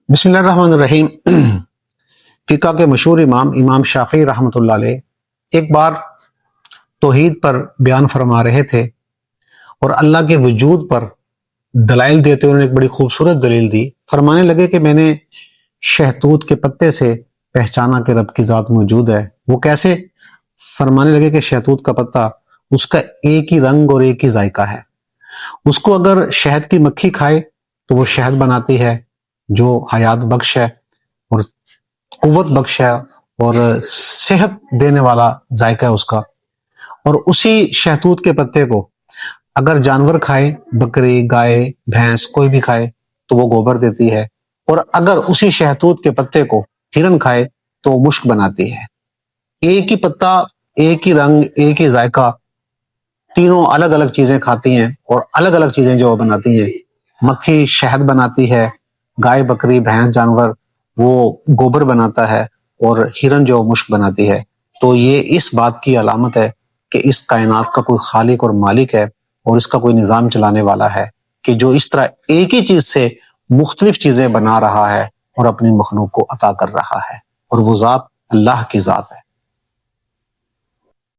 بسم اللہ الرحمن الرحیم۔ فقہ کے مشہور امام شافعی رحمۃ اللہ علیہ ایک بار توحید پر بیان فرما رہے تھے اور اللہ کے وجود پر دلائل دیتے ہوئے انہوں نے ایک بڑی خوبصورت دلیل دی۔ فرمانے لگے کہ میں نے شہتوت کے پتے سے پہچانا کہ رب کی ذات موجود ہے۔ وہ کیسے؟ فرمانے لگے کہ شہتوت کا پتا اس کا ایک ہی رنگ اور ایک ہی ذائقہ ہے۔ اس کو اگر شہد کی مکھی کھائے تو وہ شہد بناتی ہے جو حیات بخش ہے اور قوت بخش ہے اور صحت دینے والا ذائقہ ہے اس کا۔ اور اسی شہتوت کے پتے کو اگر جانور کھائے، بکری، گائے، بھینس کوئی بھی کھائے تو وہ گوبر دیتی ہے، اور اگر اسی شہتوت کے پتے کو ہرن کھائے تو وہ مشک بناتی ہے۔ ایک ہی پتا، ایک ہی رنگ، ایک ہی ذائقہ، تینوں الگ الگ چیزیں کھاتی ہیں اور الگ الگ چیزیں جو بناتی ہیں۔ مکھی شہد بناتی ہے، گائے، بکری، بھینس جانور وہ گوبر بناتا ہے، اور ہرن جو مشک بناتی ہے۔ تو یہ اس بات کی علامت ہے کہ اس کائنات کا کوئی خالق اور مالک ہے، اور اس کا کوئی نظام چلانے والا ہے کہ جو اس طرح ایک ہی چیز سے مختلف چیزیں بنا رہا ہے اور اپنی مخلوق کو عطا کر رہا ہے، اور وہ ذات اللہ کی ذات ہے۔